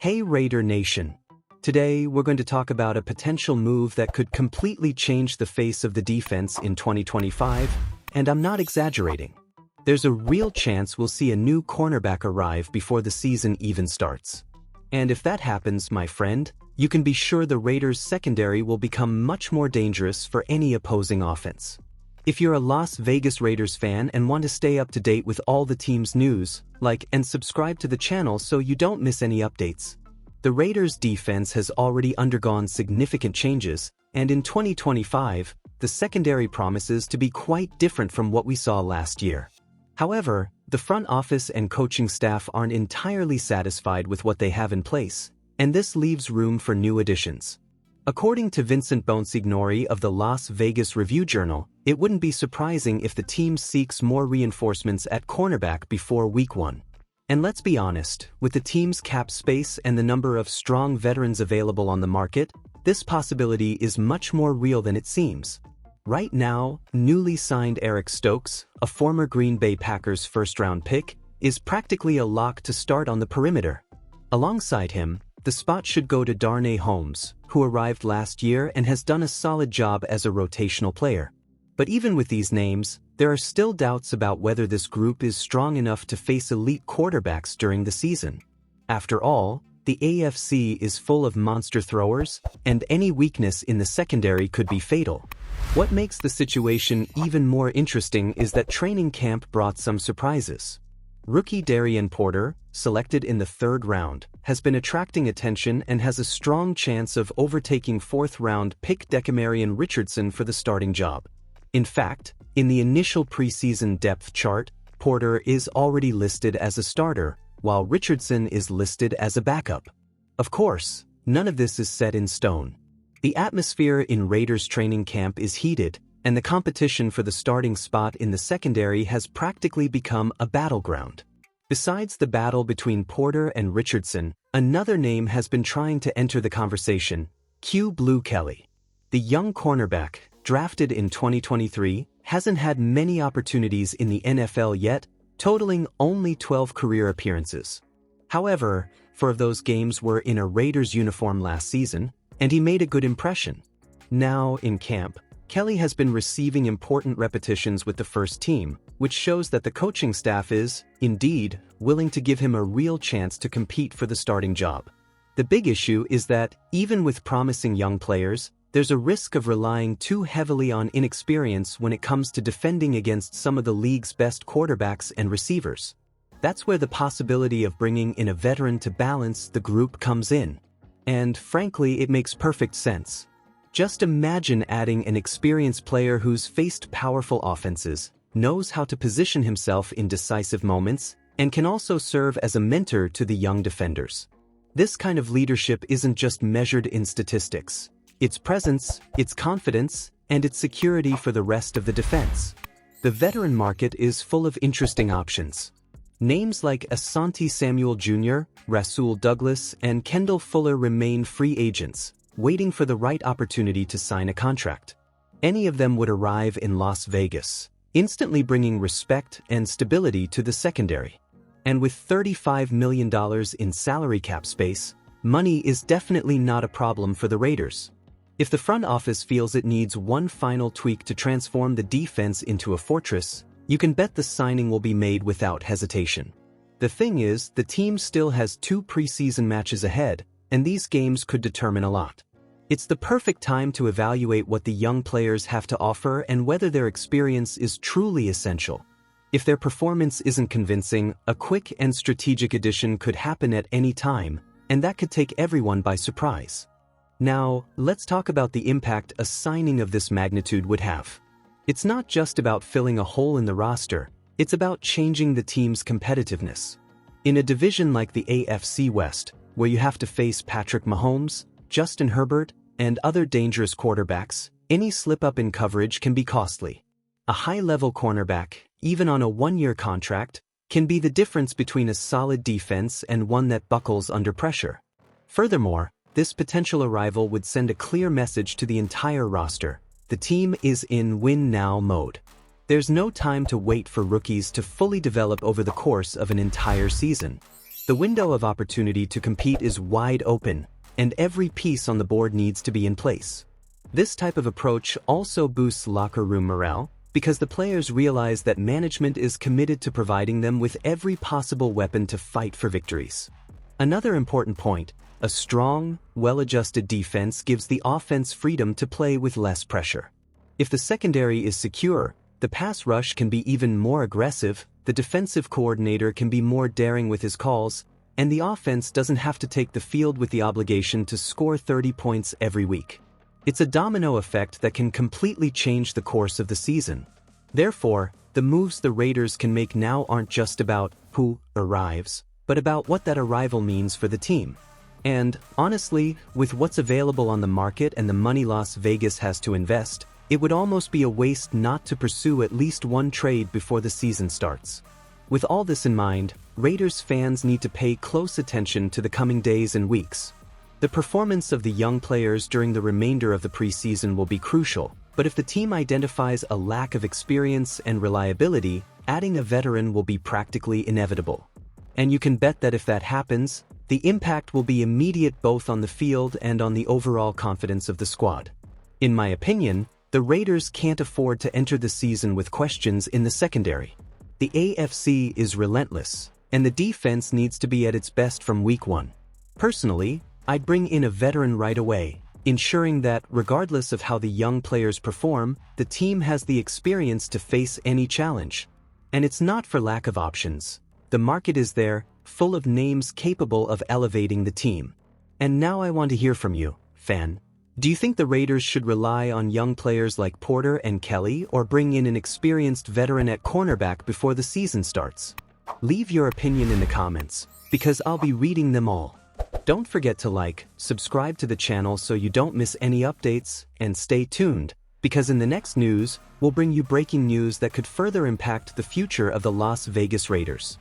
Hey Raider Nation! Today we're going to talk about a potential move that could completely change the face of the defense in 2025, and I'm not exaggerating. There's a real chance we'll see a new cornerback arrive before the season even starts. And if that happens, my friend, you can be sure the Raiders' secondary will become much more dangerous for any opposing offense. If you're a Las Vegas Raiders fan and want to stay up to date with all the team's news, like and subscribe to the channel so you don't miss any updates. The Raiders' defense has already undergone significant changes, and in 2025, the secondary promises to be quite different from what we saw last year. However, the front office and coaching staff aren't entirely satisfied with what they have in place, and this leaves room for new additions. According to Vincent Bonsignori of the Las Vegas Review-Journal, it wouldn't be surprising if the team seeks more reinforcements at cornerback before Week 1. And let's be honest, with the team's cap space and the number of strong veterans available on the market, this possibility is much more real than it seems. Right now, newly signed Eric Stokes, a former Green Bay Packers first-round pick, is practically a lock to start on the perimeter. Alongside him, the spot should go to Darnay Holmes, who arrived last year and has done a solid job as a rotational player. But even with these names, there are still doubts about whether this group is strong enough to face elite quarterbacks during the season. After all, the AFC is full of monster throwers, and any weakness in the secondary could be fatal. What makes the situation even more interesting is that training camp brought some surprises. Rookie Darian Porter, selected in the 3rd round, has been attracting attention and has a strong chance of overtaking 4th-round pick Decamarion Richardson for the starting job. In fact, in the initial preseason depth chart, Porter is already listed as a starter, while Richardson is listed as a backup. Of course, none of this is set in stone. The atmosphere in Raiders training camp is heated, and the competition for the starting spot in the secondary has practically become a battleground. Besides the battle between Porter and Richardson, another name has been trying to enter the conversation: Q. Blue Kelly. The young cornerback, drafted in 2023, hasn't had many opportunities in the NFL yet, totaling only 12 career appearances. However, 4 of those games were in a Raiders uniform last season, and he made a good impression. Now, in camp, Kelly has been receiving important repetitions with the first team, which shows that the coaching staff is, indeed, willing to give him a real chance to compete for the starting job. The big issue is that, even with promising young players, there's a risk of relying too heavily on inexperience when it comes to defending against some of the league's best quarterbacks and receivers. That's where the possibility of bringing in a veteran to balance the group comes in. And, frankly, it makes perfect sense. Just imagine adding an experienced player who's faced powerful offenses, knows how to position himself in decisive moments, and can also serve as a mentor to the young defenders. This kind of leadership isn't just measured in statistics. It's presence, it's confidence, and it's security for the rest of the defense. The veteran market is full of interesting options. Names like Asante Samuel Jr., Rasul Douglas, and Kendall Fuller remain free agents, waiting for the right opportunity to sign a contract. Any of them would arrive in Las Vegas, instantly bringing respect and stability to the secondary. And with $35 million in salary cap space, money is definitely not a problem for the Raiders. If the front office feels it needs one final tweak to transform the defense into a fortress, you can bet the signing will be made without hesitation. The thing is, the team still has 2 preseason matches ahead, and these games could determine a lot. It's the perfect time to evaluate what the young players have to offer and whether their experience is truly essential. If their performance isn't convincing, a quick and strategic addition could happen at any time, and that could take everyone by surprise. Now, let's talk about the impact a signing of this magnitude would have. It's not just about filling a hole in the roster, it's about changing the team's competitiveness. In a division like the AFC West, where you have to face Patrick Mahomes, Justin Herbert, and other dangerous quarterbacks, any slip-up in coverage can be costly. A high-level cornerback, even on a 1-year contract, can be the difference between a solid defense and one that buckles under pressure. Furthermore, this potential arrival would send a clear message to the entire roster: the team is in win-now mode. There's no time to wait for rookies to fully develop over the course of an entire season. The window of opportunity to compete is wide open, and every piece on the board needs to be in place. This type of approach also boosts locker room morale, because the players realize that management is committed to providing them with every possible weapon to fight for victories. Another important point, a strong, well-adjusted defense gives the offense freedom to play with less pressure. If the secondary is secure, the pass rush can be even more aggressive, the defensive coordinator can be more daring with his calls, and the offense doesn't have to take the field with the obligation to score 30 points every week. It's a domino effect that can completely change the course of the season. Therefore, the moves the Raiders can make now aren't just about who arrives, but about what that arrival means for the team. And, honestly, with what's available on the market and the money Las Vegas has to invest, it would almost be a waste not to pursue at least one trade before the season starts. With all this in mind, Raiders fans need to pay close attention to the coming days and weeks. The performance of the young players during the remainder of the preseason will be crucial, but if the team identifies a lack of experience and reliability, adding a veteran will be practically inevitable. And you can bet that if that happens, the impact will be immediate both on the field and on the overall confidence of the squad. In my opinion, the Raiders can't afford to enter the season with questions in the secondary. The AFC is relentless, and the defense needs to be at its best from week one. Personally, I'd bring in a veteran right away, ensuring that, regardless of how the young players perform, the team has the experience to face any challenge. And it's not for lack of options. The market is there, full of names capable of elevating the team. And now I want to hear from you, fan. Do you think the Raiders should rely on young players like Porter and Kelly or bring in an experienced veteran at cornerback before the season starts? Leave your opinion in the comments, because I'll be reading them all. Don't forget to like, subscribe to the channel so you don't miss any updates, and stay tuned, because in the next news, we'll bring you breaking news that could further impact the future of the Las Vegas Raiders.